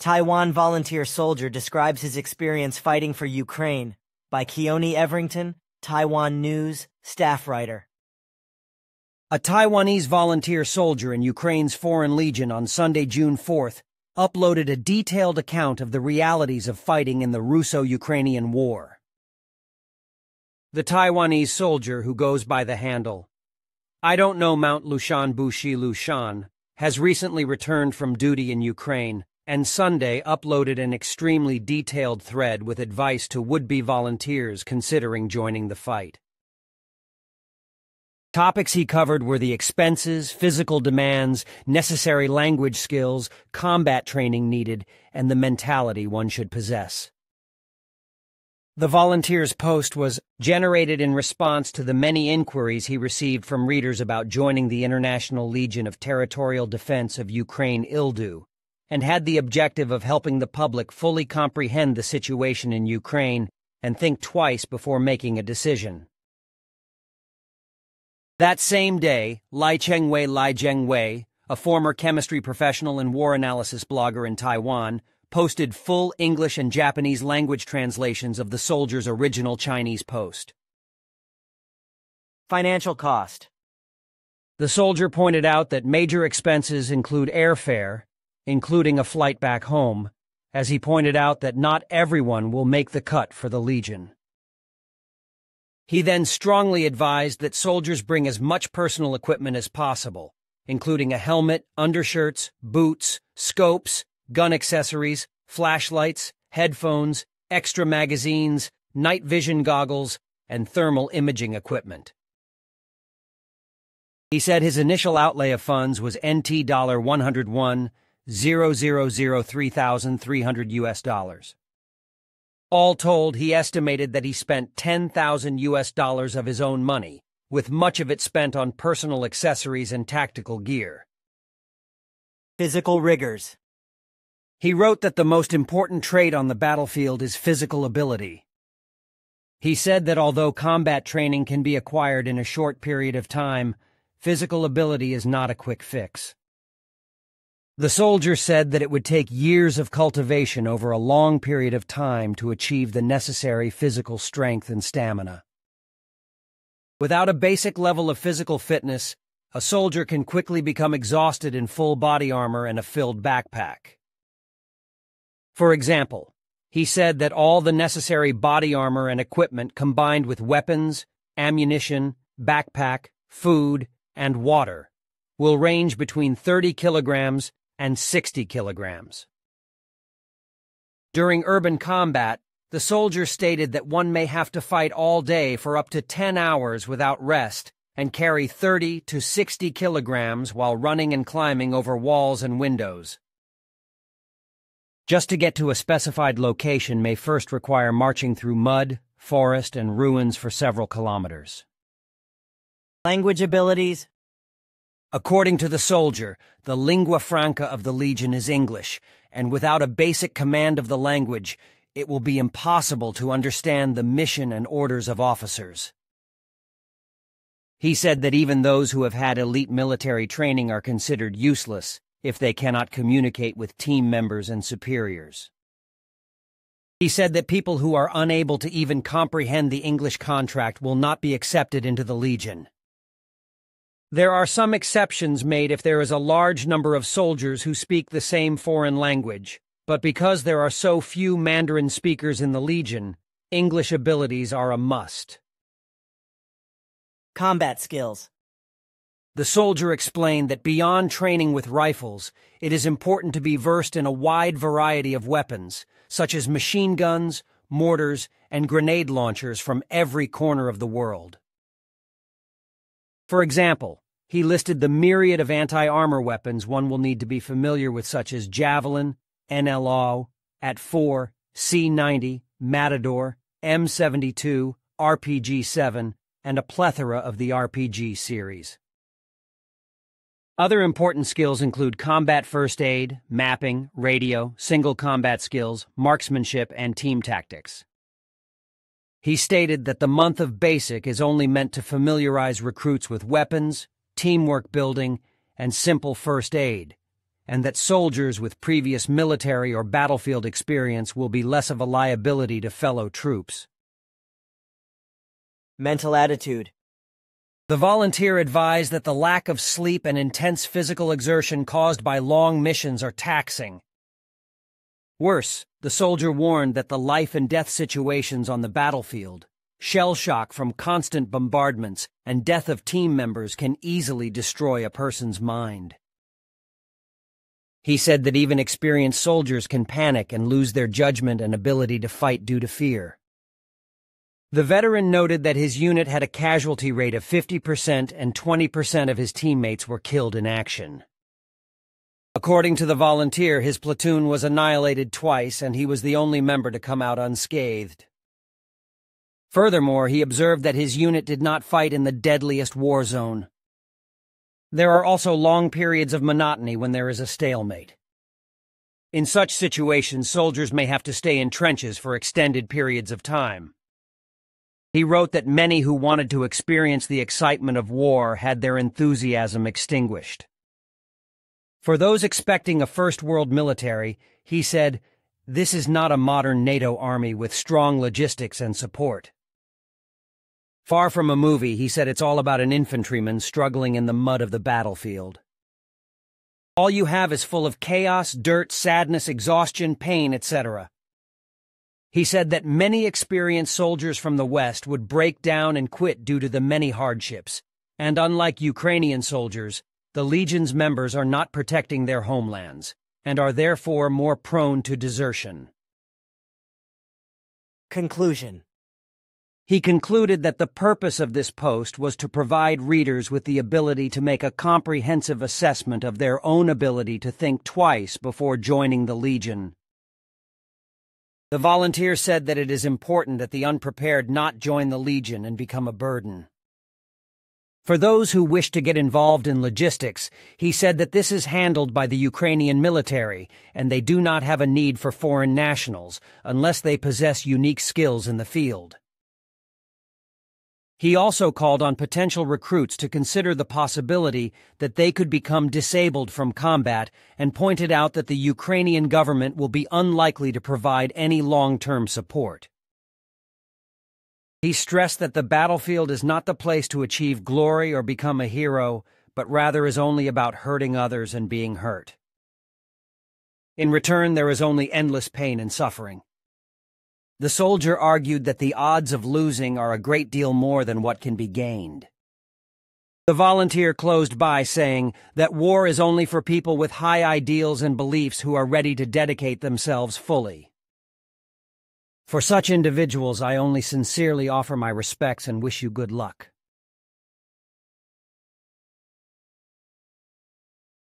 Taiwan volunteer soldier describes his experience fighting for Ukraine by Keoni Everington, Taiwan News, staff writer. A Taiwanese volunteer soldier in Ukraine's Foreign Legion on Sunday, June 4th, uploaded a detailed account of the realities of fighting in the Russo-Ukrainian War. The Taiwanese soldier, who goes by the handle I don't know Mount Lushan Bushi Lushan, has recently returned from duty in Ukraine, and Sunday uploaded an extremely detailed thread with advice to would-be volunteers considering joining the fight. Topics he covered were the expenses, physical demands, necessary language skills, combat training needed, and the mentality one should possess. The volunteer's post was generated in response to the many inquiries he received from readers about joining the International Legion of Territorial Defense of Ukraine ILDU, and had the objective of helping the public fully comprehend the situation in Ukraine and think twice before making a decision. That same day, Lai Chengwei, a former chemistry professional and war analysis blogger in Taiwan, posted full English and Japanese language translations of the soldier's original Chinese post. Financial cost. The soldier pointed out that major expenses include airfare, including a flight back home, as he pointed out that not everyone will make the cut for the Legion. He then strongly advised that soldiers bring as much personal equipment as possible, including a helmet, undershirts, boots, scopes, gun accessories, flashlights, headphones, extra magazines, night vision goggles, and thermal imaging equipment. He said his initial outlay of funds was NT $101,000 US. All told, he estimated that he spent $10,000 of his own money, with much of it spent on personal accessories and tactical gear. Physical rigors. He wrote that the most important trait on the battlefield is physical ability. He said that although combat training can be acquired in a short period of time, physical ability is not a quick fix. The soldier said that it would take years of cultivation over a long period of time to achieve the necessary physical strength and stamina. Without a basic level of physical fitness, a soldier can quickly become exhausted in full body armor and a filled backpack. For example, he said that all the necessary body armor and equipment combined with weapons, ammunition, backpack, food, and water will range between 30 kilograms and 60 kilograms. During urban combat, the soldier stated that one may have to fight all day for up to 10 hours without rest and carry 30 to 60 kilograms while running and climbing over walls and windows. Just to get to a specified location may first require marching through mud, forest, and ruins for several kilometers. Language abilities. According to the soldier, the lingua franca of the Legion is English, and without a basic command of the language, it will be impossible to understand the mission and orders of officers. He said that even those who have had elite military training are considered useless if they cannot communicate with team members and superiors. He said that people who are unable to even comprehend the English contract will not be accepted into the Legion. There are some exceptions made if there is a large number of soldiers who speak the same foreign language, but because there are so few Mandarin speakers in the Legion, English abilities are a must. Combat skills. The soldier explained that beyond training with rifles, it is important to be versed in a wide variety of weapons, such as machine guns, mortars, and grenade launchers from every corner of the world. For example, he listed the myriad of anti-armor weapons one will need to be familiar with, such as Javelin, NLO, AT-4, C-90, Matador, M72, RPG-7, and a plethora of the RPG series. Other important skills include combat first aid, mapping, radio, single combat skills, marksmanship, and team tactics. He stated that the month of basic is only meant to familiarize recruits with weapons, teamwork building, and simple first aid, and that soldiers with previous military or battlefield experience will be less of a liability to fellow troops. Mental attitude. The volunteer advised that the lack of sleep and intense physical exertion caused by long missions are taxing. Worse, the soldier warned that the life and death situations on the battlefield, shell shock from constant bombardments, and death of team members can easily destroy a person's mind. He said that even experienced soldiers can panic and lose their judgment and ability to fight due to fear. The veteran noted that his unit had a casualty rate of 50% and 20% of his teammates were killed in action. According to the volunteer, his platoon was annihilated twice and he was the only member to come out unscathed. Furthermore, he observed that his unit did not fight in the deadliest war zone. There are also long periods of monotony when there is a stalemate. In such situations, soldiers may have to stay in trenches for extended periods of time. He wrote that many who wanted to experience the excitement of war had their enthusiasm extinguished. For those expecting a First World military, he said, "This is not a modern NATO army with strong logistics and support." Far from a movie, he said it's all about an infantryman struggling in the mud of the battlefield. All you have is full of chaos, dirt, sadness, exhaustion, pain, etc. He said that many experienced soldiers from the West would break down and quit due to the many hardships, and unlike Ukrainian soldiers, the Legion's members are not protecting their homelands, and are therefore more prone to desertion. Conclusion. He concluded that the purpose of this post was to provide readers with the ability to make a comprehensive assessment of their own ability to think twice before joining the Legion. The volunteer said that it is important that the unprepared not join the Legion and become a burden. For those who wish to get involved in logistics, he said that this is handled by the Ukrainian military, and they do not have a need for foreign nationals unless they possess unique skills in the field. He also called on potential recruits to consider the possibility that they could become disabled from combat and pointed out that the Ukrainian government will be unlikely to provide any long-term support. He stressed that the battlefield is not the place to achieve glory or become a hero, but rather is only about hurting others and being hurt. In return, there is only endless pain and suffering. The soldier argued that the odds of losing are a great deal more than what can be gained. The volunteer closed by saying that war is only for people with high ideals and beliefs who are ready to dedicate themselves fully. For such individuals, I only sincerely offer my respects and wish you good luck.